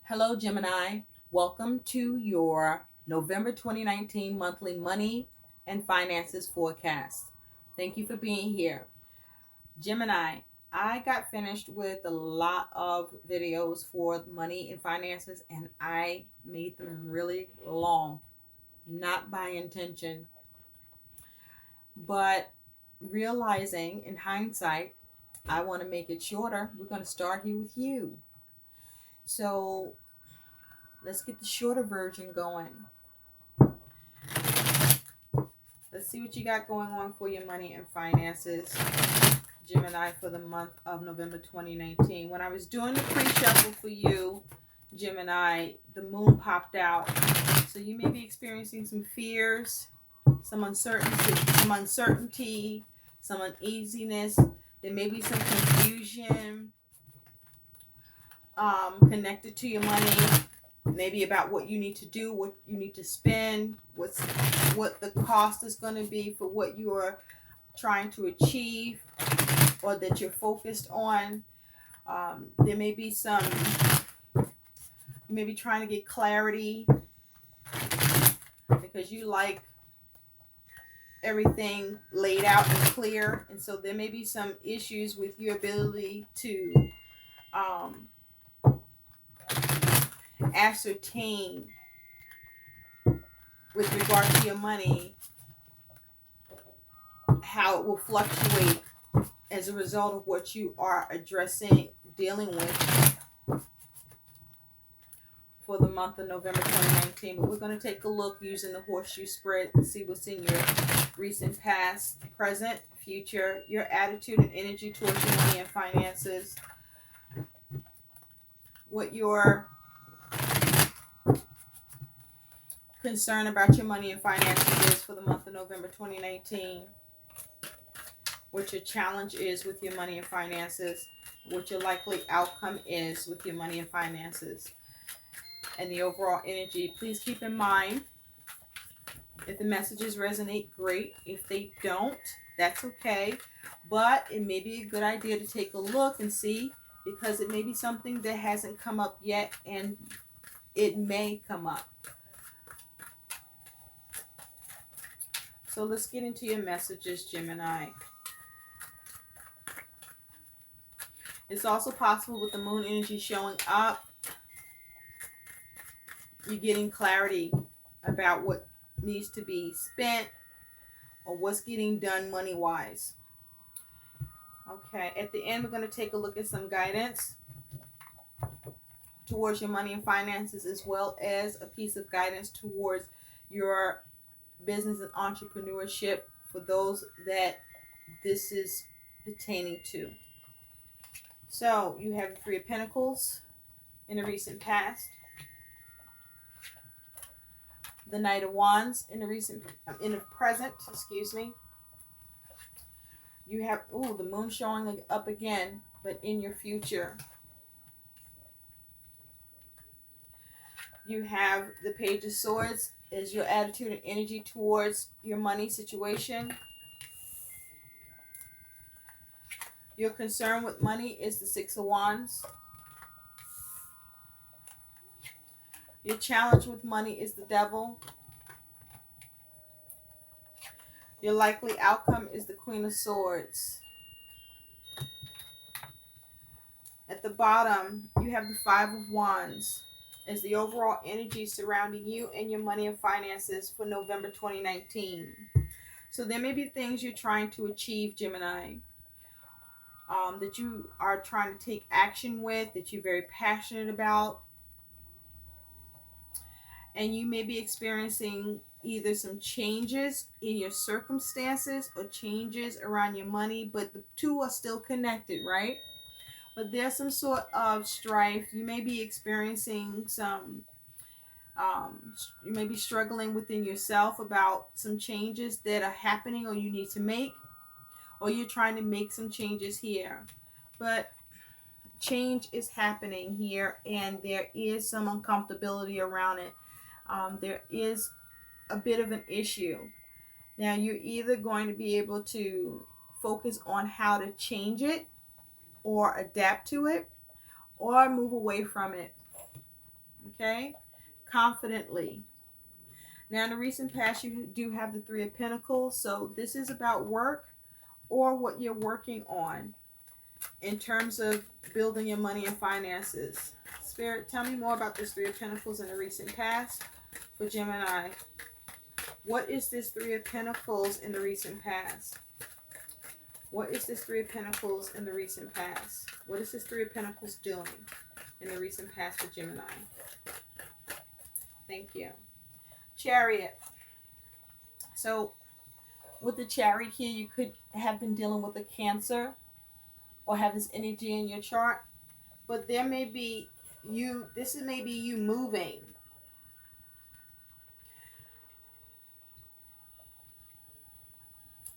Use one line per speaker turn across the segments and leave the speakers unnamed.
Hello, Gemini. Welcome to your November 2019 monthly money and finances forecast. Thank you for being here. Gemini, I got finished with a lot of videos for money and finances, and I made them really long, not by intention, but realizing in hindsight, I want to make it shorter. We're going to start here with you. So let's get the shorter version going. Let's see what you got going on for your money and finances, Gemini, for the month of November 2019. When I was doing the pre-shuffle for you, Gemini, the moon popped out. So you may be experiencing some fears, some uncertainty, some uneasiness. There may be some confusion connected to your money, maybe about what you need to do, what you need to spend, what the cost is going to be for what you are trying to achieve or that you're focused on. There may be you may be trying to get clarity because you like everything laid out and clear, and so there may be some issues with your ability to um, ascertain with regard to your money how it will fluctuate as a result of what you are dealing with for the month of November 2019. But we're going to take a look using the horseshoe spread and see what's in your recent past, present, future, your attitude and energy towards your money and finances, what your concern about your money and finances is for the month of November 2019, what your challenge is with your money and finances, what your likely outcome is with your money and finances, and the overall energy. Please keep in mind, if the messages resonate, great. If they don't, that's okay. But it may be a good idea to take a look and see, because it may be something that hasn't come up yet and it may come up. So let's get into your messages, Gemini. It's also possible with the moon energy showing up, you're getting clarity about what needs to be spent or what's getting done money-wise. Okay, at the end, we're going to take a look at some guidance towards your money and finances, as well as a piece of guidance towards your business and entrepreneurship for those that this is pertaining to. So you have the Three of Pentacles in the recent past, the Knight of Wands in the present, excuse me. You have the moon showing up again, but in your future. You have the Page of Swords as your attitude and energy towards your money situation. Your concern with money is the Six of Wands. Your challenge with money is the Devil. Your likely outcome is the Queen of Swords. At the bottom, you have the Five of Wands as the overall energy surrounding you and your money and finances for November 2019. So there may be things you're trying to achieve, Gemini, that you are trying to take action with, that you're very passionate about. And you may be experiencing either some changes in your circumstances or changes around your money, but the two are still connected, right? But there's some sort of strife. You may be experiencing you may be struggling within yourself about some changes that are happening or you need to make, or you're trying to make some changes here. But change is happening here, and there is some uncomfortability around it. There is a bit of an issue. Now, you're either going to be able to focus on how to change it or adapt to it or move away from it. Okay? Confidently. Now, in the recent past, you do have the Three of Pentacles. So this is about work or what you're working on in terms of building your money and finances. Spirit, tell me more about this Three of Pentacles in the recent past for Gemini. What is this Three of Pentacles in the recent past? What is this Three of Pentacles in the recent past? What is this Three of Pentacles doing in the recent past for Gemini? Thank you. Chariot. So with the Chariot here, you could have been dealing with a Cancer or have this energy in your chart. But there may be you, this is maybe you moving.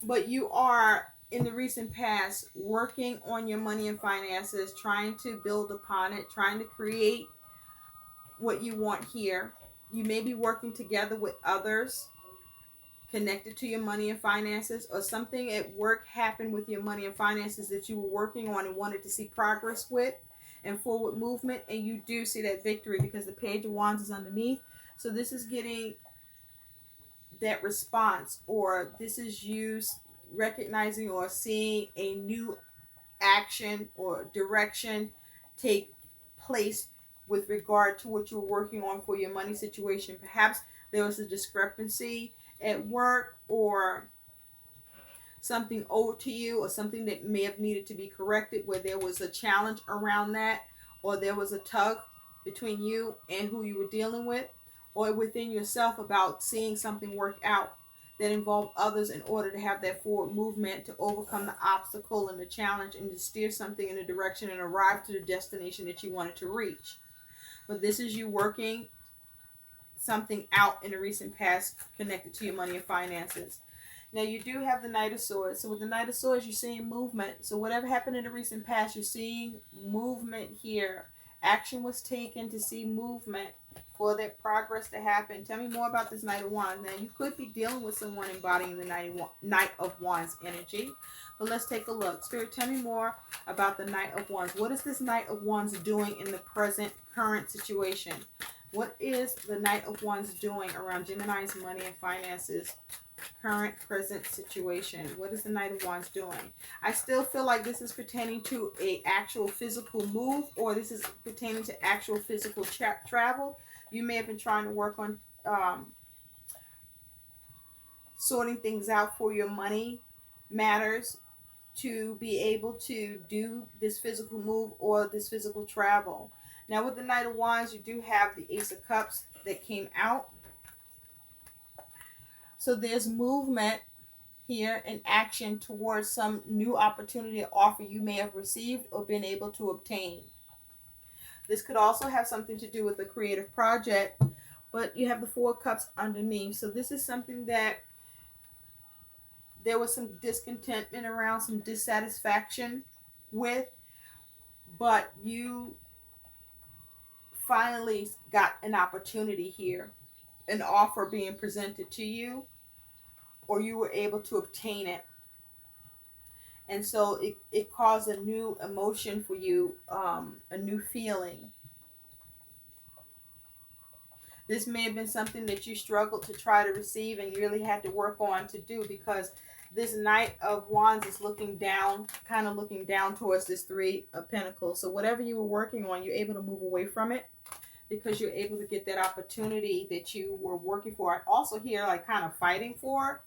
But you are, in the recent past, working on your money and finances, trying to build upon it, trying to create what you want here. You may be working together with others connected to your money and finances, or something at work happened with your money and finances that you were working on and wanted to see progress with and forward movement, and you do see that victory because the Page of Wands is underneath. So this is getting that response, or this is you recognizing or seeing a new action or direction take place with regard to what you're working on for your money situation. Perhaps there was a discrepancy at work, or something owed to you, or something that may have needed to be corrected where there was a challenge around that, or there was a tug between you and who you were dealing with, or within yourself about seeing something work out that involved others in order to have that forward movement to overcome the obstacle and the challenge and to steer something in a direction and arrive to the destination that you wanted to reach. But this is you working something out in the recent past connected to your money and finances. Now you do have the Knight of Swords. So with the Knight of Swords, you're seeing movement. So whatever happened in the recent past, you're seeing movement here. Action was taken to see movement for that progress to happen. Tell me more about this Knight of Wands. Now you could be dealing with someone embodying the Knight of Wands energy. But let's take a look. Spirit, tell me more about the Knight of Wands. What is this Knight of Wands doing in the present, current situation? What is the Knight of Wands doing around Gemini's money and finances? Current, present situation. What is the Knight of Wands doing? I still feel like this is pertaining to a actual physical move, or this is pertaining to actual physical travel. You may have been trying to work on sorting things out for your money matters to be able to do this physical move or this physical travel. Now with the Knight of Wands, you do have the Ace of Cups that came out. So there's movement here in action towards some new opportunity or offer you may have received or been able to obtain. This could also have something to do with a creative project, but you have the Four of Cups underneath. So this is something that there was some discontentment around, some dissatisfaction with, but you finally got an opportunity here, an offer being presented to you, or you were able to obtain it. And so it caused a new emotion for you, a new feeling. This may have been something that you struggled to try to receive and you really had to work on to do, because this Knight of Wands is looking down, kind of looking down towards this Three of Pentacles. So whatever you were working on, you're able to move away from it because you're able to get that opportunity that you were working for. I also hear like kind of fighting for.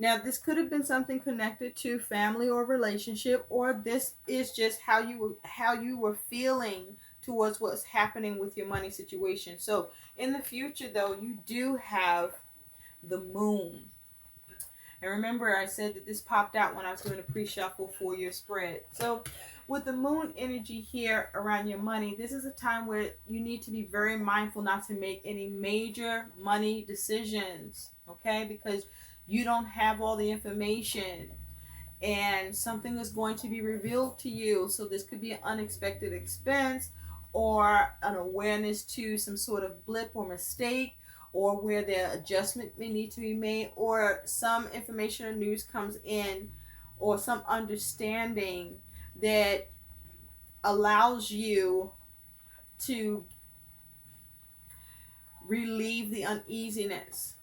Now, this could have been something connected to family or relationship, or this is just how you were feeling towards what's happening with your money situation. So in the future, though, you do have the Moon. And remember, I said that this popped out when I was doing a pre-shuffle for your spread. So with the Moon energy here around your money, this is a time where you need to be very mindful not to make any major money decisions, okay? Because you don't have all the information and something is going to be revealed to you. So this could be an unexpected expense or an awareness to some sort of blip or mistake, or where the adjustment may need to be made, or some information or news comes in, or some understanding that allows you to relieve the uneasiness.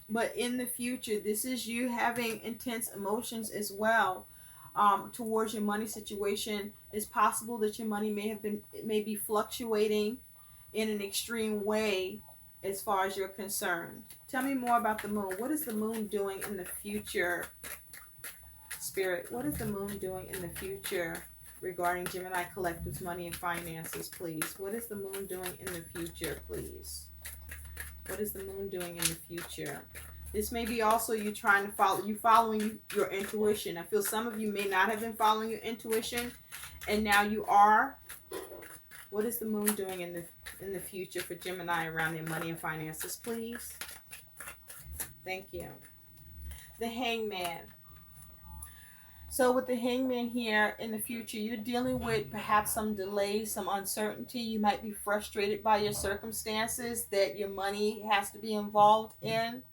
But in the future, this is you having intense emotions as well, towards your money situation. It's possible that your money may be fluctuating in an extreme way as far as you're concerned. Tell me more about the moon. What is the moon doing in the future, Spirit? What is the moon doing in the future regarding Gemini Collective's money and finances, please? What is the moon doing in the future, please? What is the moon doing in the future? This may be also you trying to following your intuition. I feel some of you may not have been following your intuition, and now you are. What is the moon doing in the future for Gemini around their money and finances, please? Thank you. The Hangman. So with the Hangman here in the future, you're dealing with perhaps some delays, some uncertainty. You might be frustrated by your circumstances that your money has to be involved in.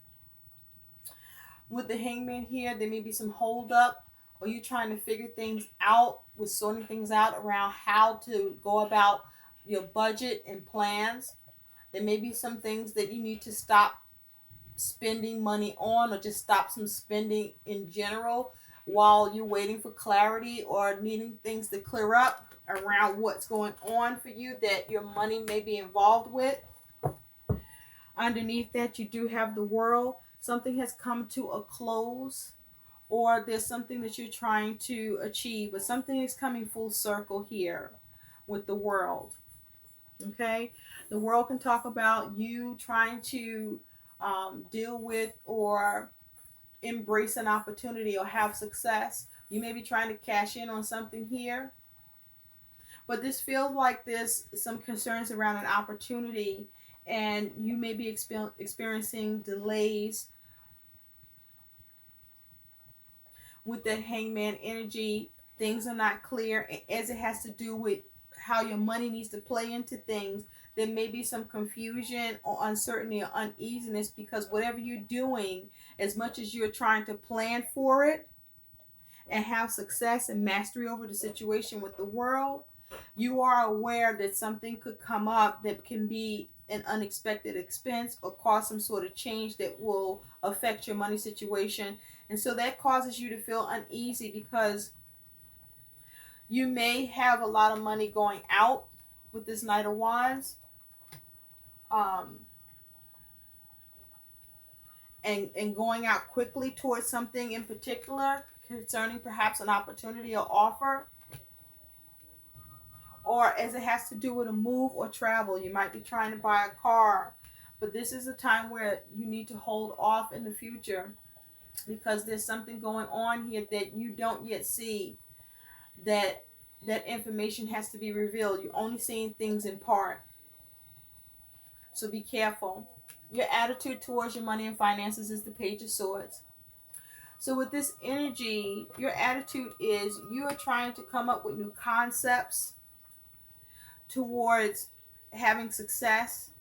With the Hangman here, there may be some hold up, or you trying to figure things out, with sorting things out around how to go about your budget and plans. There may be some things that you need to stop spending money on, or just stop some spending in general while you're waiting for clarity or needing things to clear up around what's going on for you that your money may be involved with. Underneath that, you do have the World. Something has come to a close, or there's something that you're trying to achieve, but something is coming full circle here with the World. Okay? The World can talk about you trying to deal with or embrace an opportunity or have success. You may be trying to cash in on something here, but this feels like there's some concerns around an opportunity, and you may be experiencing delays with that Hangman energy. Things are not clear as it has to do with how your money needs to play into things. There may be some confusion or uncertainty or uneasiness, because whatever you're doing, as much as you're trying to plan for it and have success and mastery over the situation with the World, you are aware that something could come up that can be an unexpected expense or cause some sort of change that will affect your money situation. And so that causes you to feel uneasy, because you may have a lot of money going out with this Knight of Wands. And going out quickly towards something in particular concerning perhaps an opportunity or offer, or as it has to do with a move or travel. You might be trying to buy a car, but this is a time where you need to hold off in the future, because there's something going on here that you don't yet see. That information has to be revealed. You're only seeing things in part, so be careful. Your attitude towards your money and finances is the Page of Swords. So with this energy, your attitude is you are trying to come up with new concepts towards having success,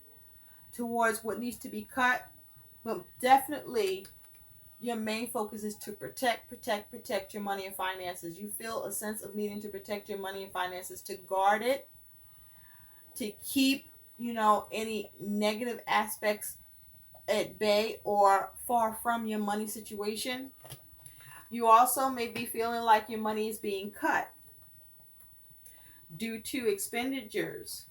towards what needs to be cut, but definitely your main focus is to protect your money and finances. You feel a sense of needing to protect your money and finances, to guard it, to keep, any negative aspects at bay or far from your money situation. You also may be feeling like your money is being cut due to expenditures.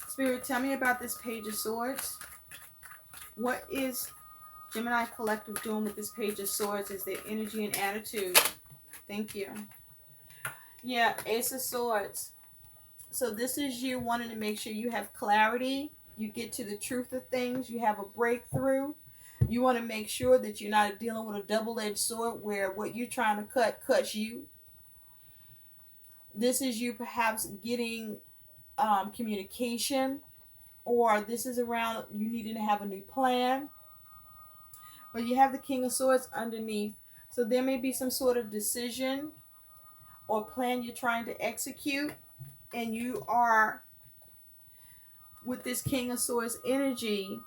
Spirit, tell me about this Page of Swords. What is Gemini Collective doing with this Page of Swords? Is their energy and attitude? Thank you. Yeah, Ace of Swords. So this is you wanting to make sure you have clarity, you get to the truth of things, you have a breakthrough. You want to make sure that you're not dealing with a double-edged sword where what you're trying to cut cuts you. This is you perhaps getting communication, or this is around you needing to have a new plan. But you have the King of Swords underneath. So there may be some sort of decision or plan you're trying to execute, and you are, with this King of Swords energy,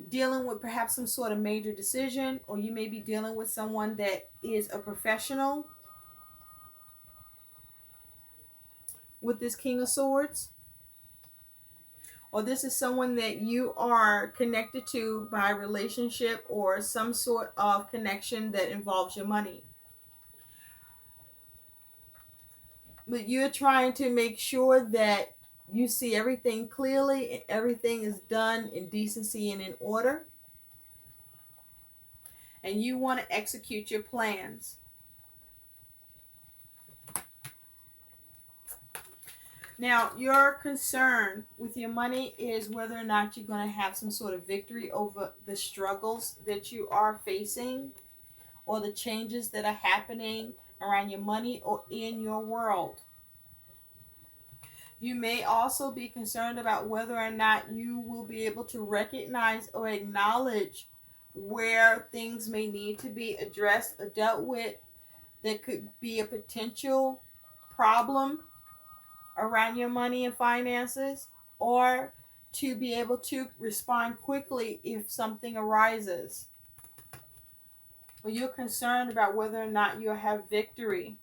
dealing with perhaps some sort of major decision, or you may be dealing with someone that is a professional with this King of Swords. Or this is someone that you are connected to by relationship or some sort of connection that involves your money. But you're trying to make sure that you see everything clearly and everything is done in decency and in order. And you want to execute your plans. Now, your concern with your money is whether or not you're going to have some sort of victory over the struggles that you are facing or the changes that are happening around your money or in your world. You may also be concerned about whether or not you will be able to recognize or acknowledge where things may need to be addressed or dealt with that could be a potential problem around your money and finances, or to be able to respond quickly if something arises. Or you're concerned about whether or not you'll have victory.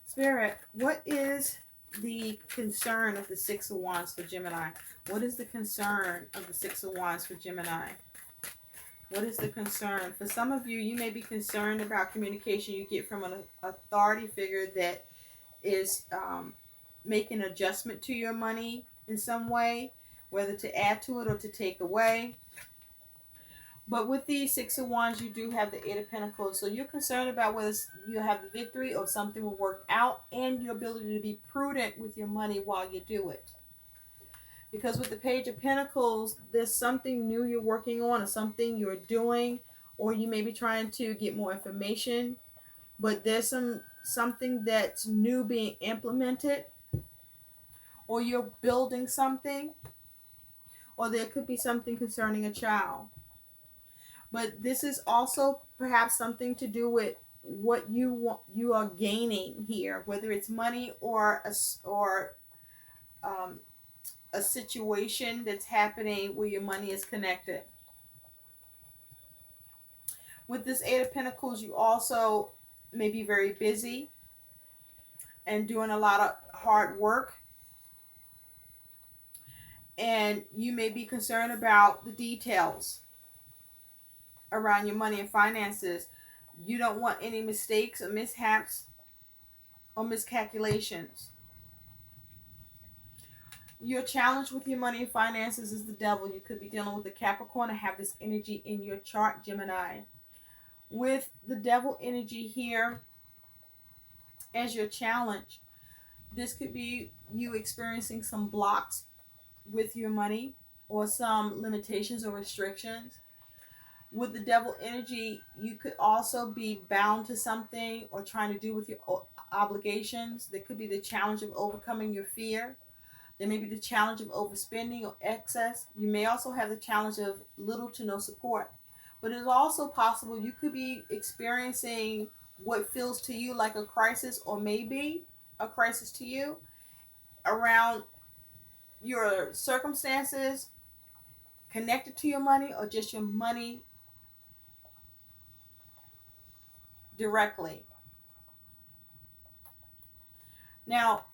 Spirit, what is the concern of the Six of Wands for Gemini? What is the concern of the Six of Wands for Gemini? What is the concern? For some of you, you may be concerned about communication you get from an authority figure that is making an adjustment to your money in some way, whether to add to it or to take away. But with the Six of Wands, you do have the Eight of Pentacles. So you're concerned about whether you have the victory or something will work out, and your ability to be prudent with your money while you do it. Because with the Page of Pentacles, there's something new you're working on or something you're doing, or you may be trying to get more information, but there's something that's new being implemented, or you're building something, or there could be something concerning a child. But this is also perhaps something to do with what you are gaining here, whether it's money or a situation that's happening where your money is connected. With this Eight of Pentacles, you also may be very busy and doing a lot of hard work. And you may be concerned about the details around your money and finances. You don't want any mistakes or mishaps or miscalculations. Your challenge with your money and finances is the Devil. You could be dealing with a Capricorn and have this energy in your chart, Gemini. With the Devil energy here as your challenge, this could be you experiencing some blocks with your money or some limitations or restrictions. With the Devil energy, you could also be bound to something or trying to do with your obligations. There could be the challenge of overcoming your fear. There may be the challenge of overspending or excess. You may also have the challenge of little to no support. But it's also possible you could be experiencing what feels to you like a crisis, or maybe a crisis to you, around your circumstances connected to your money or just your money directly. Now,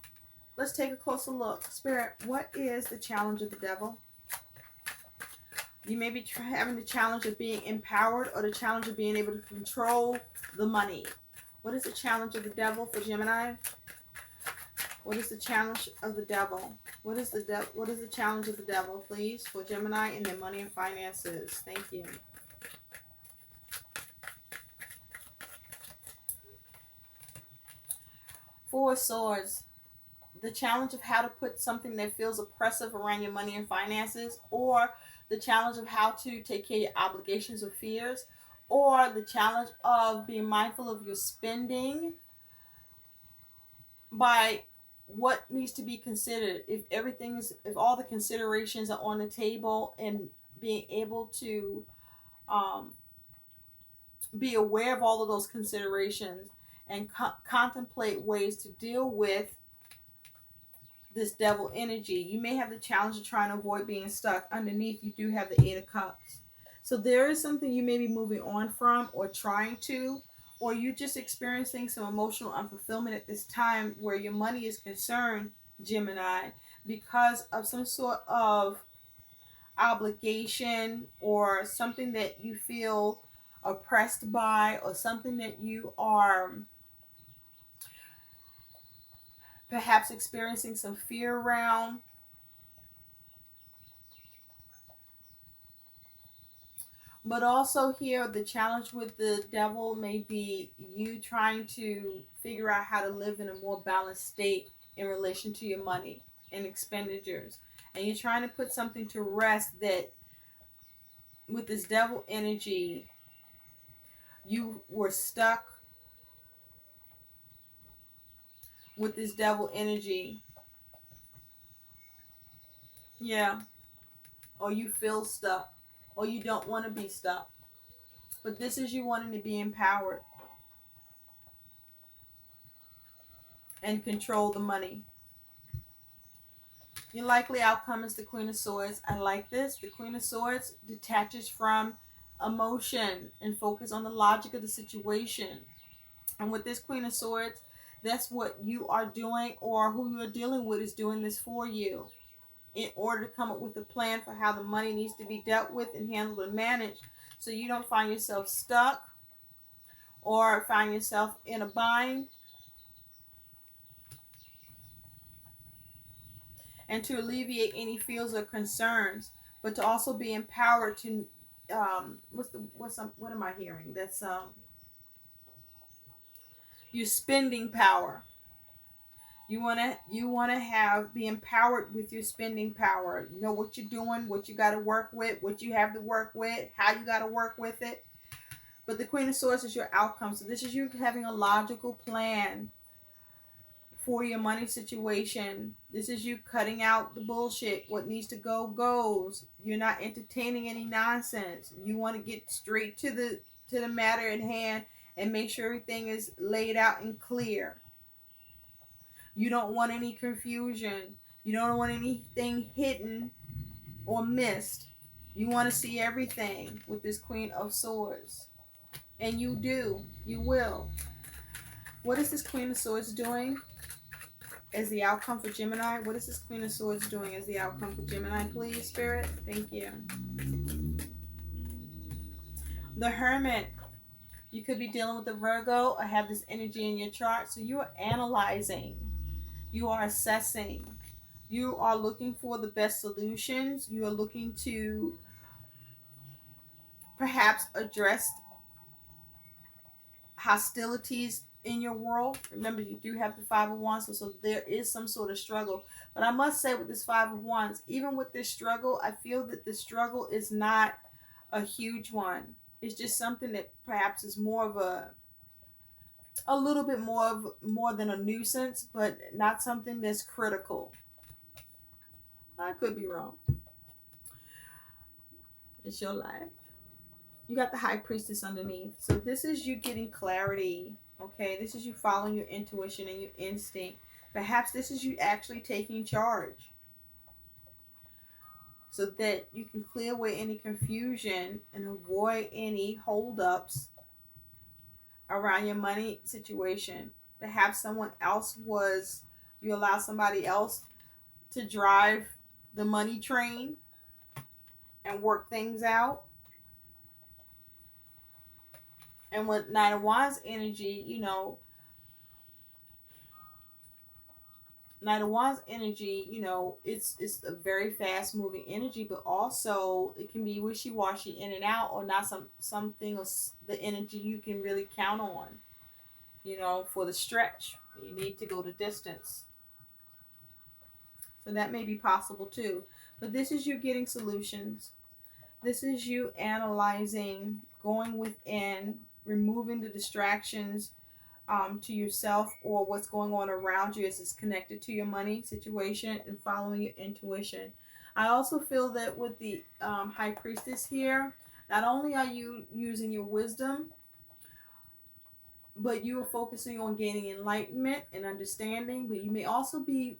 let's take a closer look. Spirit, what is the challenge of the Devil? You may be having the challenge of being empowered or the challenge of being able to control the money. What is the challenge of the Devil for Gemini? What is the challenge of the Devil? What is the challenge of the Devil, please, for Gemini and their money and finances? Thank you. Four of Swords. The challenge of how to put something that feels oppressive around your money and finances, or the challenge of how to take care of your obligations or fears, or the challenge of being mindful of your spending by what needs to be considered. If all the considerations are on the table, and being able to be aware of all of those considerations and contemplate ways to deal with this Devil energy. You may have the challenge of trying to avoid being stuck. Underneath, you do have the Eight of Cups. So there is something you may be moving on from, or trying to, or you just experiencing some emotional unfulfillment at this time where your money is concerned, Gemini, because of some sort of obligation or something that you feel oppressed by, or something that you are perhaps experiencing some fear around. But also, here, the challenge with the devil may be you trying to figure out how to live in a more balanced state in relation to your money and expenditures. And you're trying to put something to rest that, with this devil energy, you were stuck with this devil energy. Yeah. Or you feel stuck. Or you don't want to be stuck. But this is you wanting to be empowered and control the money. Your likely outcome is the Queen of Swords. I like this. The Queen of Swords detaches from emotion and focus on the logic of the situation. And with this Queen of Swords, that's what you are doing, or who you are dealing with is doing this for you, in order to come up with a plan for how the money needs to be dealt with and handled and managed, so you don't find yourself stuck or find yourself in a bind. And to alleviate any fears or concerns, but to also be empowered to what am I hearing? That's your spending power. You wanna have be empowered with your spending power. Know what you're doing, what you got to work with, what you have to work with, how you got to work with it. But the Queen of Swords is your outcome. So this is you having a logical plan for your money situation. This is you cutting out the bullshit. What needs to go goes. You're not entertaining any nonsense. You want to get straight to the matter at hand and make sure everything is laid out and clear. You don't want any confusion. You don't want anything hidden or missed. You want to see everything with this Queen of Swords. And you do. You will. What is this Queen of Swords doing as the outcome for Gemini? What is this Queen of Swords doing as the outcome for Gemini, please, Spirit? Thank you. The Hermit. You could be dealing with the Virgo or have this energy in your chart. So you are analyzing. You are assessing. You are looking for the best solutions. You are looking to perhaps address hostilities in your world. Remember, you do have the Five of Wands, so there is some sort of struggle. But I must say, with this Five of Wands, even with this struggle, I feel that the struggle is not a huge one. It's just something that perhaps is more of a little bit more than a nuisance, but not something that's critical. I could be wrong. It's your life. You got the High Priestess underneath. So this is you getting clarity. Okay, this is you following your intuition and your instinct. Perhaps this is you actually taking charge, so that you can clear away any confusion and avoid any holdups around your money situation. Perhaps you allow somebody else to drive the money train and work things out. And with Nine of Wands energy, Nine of Wands energy, it's a very fast moving energy, but also it can be wishy washy in and out, or not something or the energy you can really count on. For the stretch, you need to go the distance. So that may be possible too. But this is you getting solutions. This is you analyzing, going within, removing the distractions to yourself or what's going on around you as it's connected to your money situation, and following your intuition. I also feel that with the High Priestess here, not only are you using your wisdom, but you are focusing on gaining enlightenment and understanding, but you may also be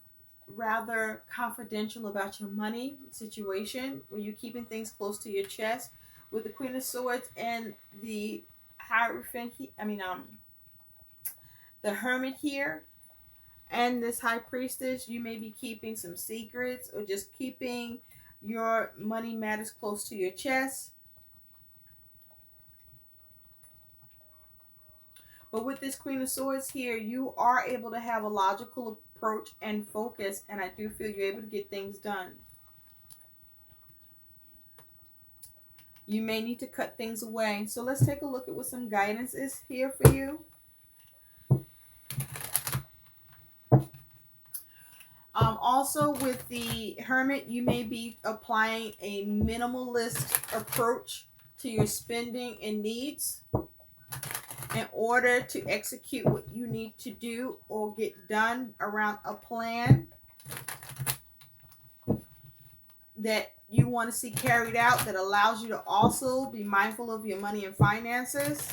rather confidential about your money situation, where you're keeping things close to your chest. With the Queen of Swords and the Hierophant, the Hermit here, and this High Priestess, you may be keeping some secrets or just keeping your money matters close to your chest. But with this Queen of Swords here, you are able to have a logical approach and focus, and I do feel you're able to get things done. You may need to cut things away. So let's take a look at what some guidance is here for you. Also, with the Hermit, you may be applying a minimalist approach to your spending and needs in order to execute what you need to do or get done around a plan that you want to see carried out that allows you to also be mindful of your money and finances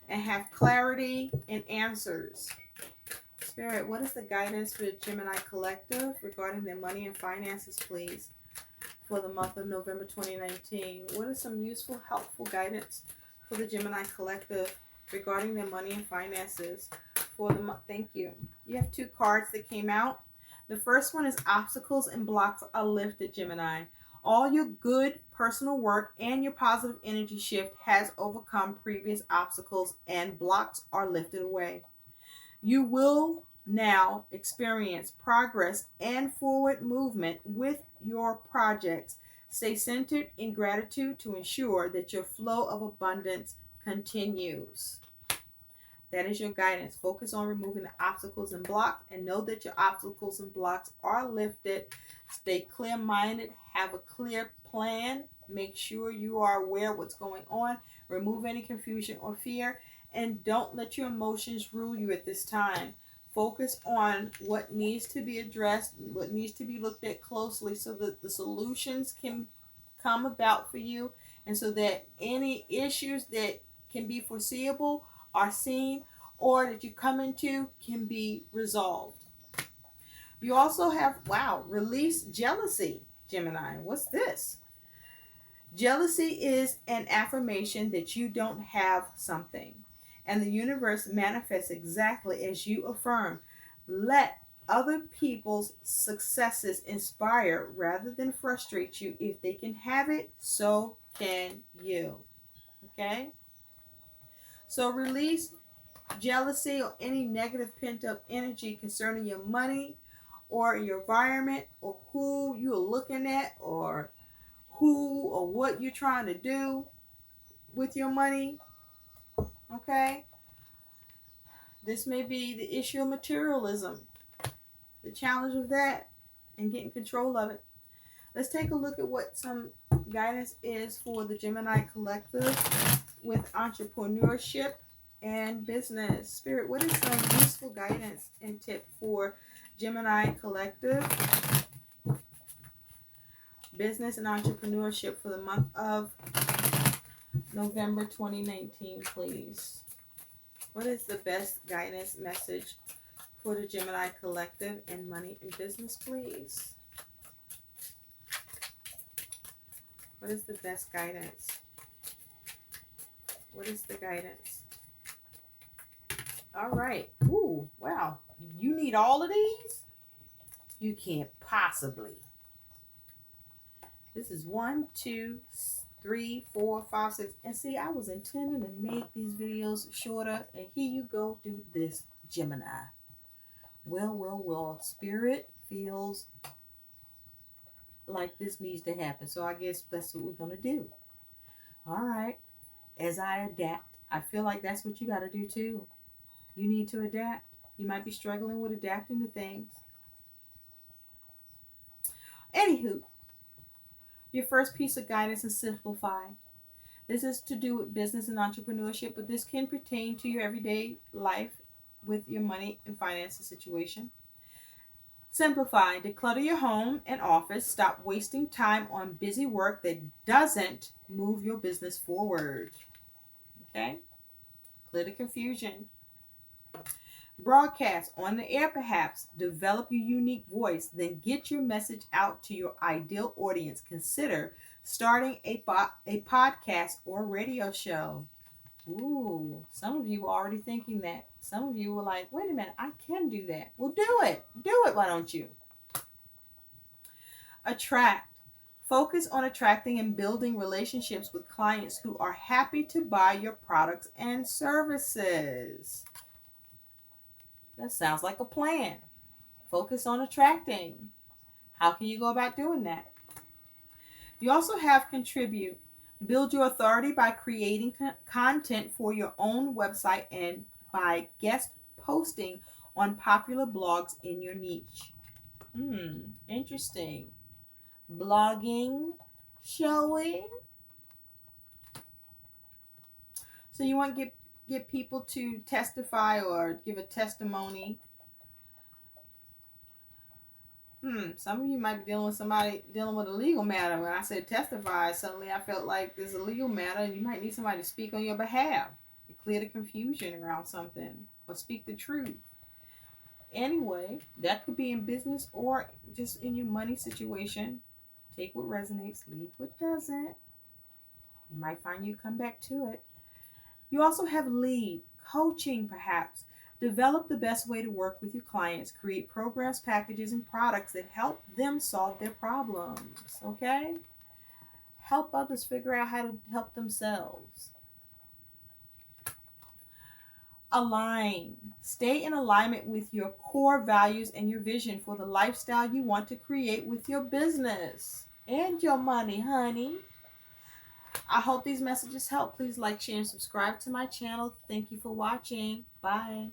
and have clarity and answers. Spirit, what is the guidance for the Gemini Collective regarding their money and finances, please, for the month of November 2019? What is some useful, helpful guidance for the Gemini Collective regarding their money and finances for the month? Thank you. You have two cards that came out. The first one is obstacles and blocks are lifted, Gemini. All your good personal work and your positive energy shift has overcome previous obstacles and blocks are lifted away. You will now experience progress and forward movement with your projects. Stay centered in gratitude to ensure that your flow of abundance continues. That is your guidance. Focus on removing the obstacles and blocks and know that your obstacles and blocks are lifted. Stay clear-minded. Have a clear plan. Make sure you are aware of what's going on. Remove any confusion or fear. And don't let your emotions rule you at this time. Focus on what needs to be addressed, what needs to be looked at closely so that the solutions can come about for you and so that any issues that can be foreseeable are seen or that you come into can be resolved. You also have, release jealousy, Gemini. What's this? Jealousy is an affirmation that you don't have something, and the universe manifests exactly as you affirm. Let other people's successes inspire rather than frustrate you. If they can have it, so can you. Okay? So release jealousy or any negative pent-up energy concerning your money or your environment or who you're looking at or who or what you're trying to do with your money. Okay? This may be the issue of materialism, the challenge of that, and getting control of it. Let's take a look at what some guidance is for the Gemini Collective with entrepreneurship and business. Spirit, what is some useful guidance and tip for Gemini Collective, business and entrepreneurship for the month of November 2019, please? What is the best guidance message for the Gemini Collective and money and business, please? What is the best guidance? What is the guidance? All right. Ooh, wow. You need all of these? You can't possibly. This is 1, 2, 3, 4, 5, 6. And see, I was intending to make these videos shorter. And here you go, do this, Gemini. Well. Spirit feels like this needs to happen. So I guess that's what we're going to do. All right. As I adapt, I feel like that's what you got to do too. You need to adapt. You might be struggling with adapting to things. Anywho, your first piece of guidance is simplify. This is to do with business and entrepreneurship, but this can pertain to your everyday life with your money and finances situation. Simplify. Declutter your home and office. Stop wasting time on busy work that doesn't move your business forward. Okay? Clear the confusion. Broadcast on the air, perhaps. Develop your unique voice. Then get your message out to your ideal audience. Consider starting a podcast or radio show. Ooh, some of you were already thinking that. Some of you were like, wait a minute, I can do that. Well, do it. Do it, why don't you? Attract. Focus on attracting and building relationships with clients who are happy to buy your products and services. That sounds like a plan. Focus on attracting. How can you go about doing that? You also have contribute. Build your authority by creating content for your own website and by guest posting on popular blogs in your niche. Interesting. Blogging, showing. So you want to get people to testify or give a testimony. Some of you might be dealing with somebody dealing with a legal matter. When I said testify, suddenly I felt like there's a legal matter and you might need somebody to speak on your behalf to clear the confusion around something or speak the truth. Anyway, that could be in business or just in your money situation. Take what resonates, leave what doesn't. You might find you come back to it. You also have lead, coaching perhaps. Develop the best way to work with your clients. Create programs, packages, and products that help them solve their problems. Okay? Help others figure out how to help themselves. Align. Stay in alignment with your core values and your vision for the lifestyle you want to create with your business and your money, honey. I hope these messages help. Please like, share, and subscribe to my channel. Thank you for watching. Bye.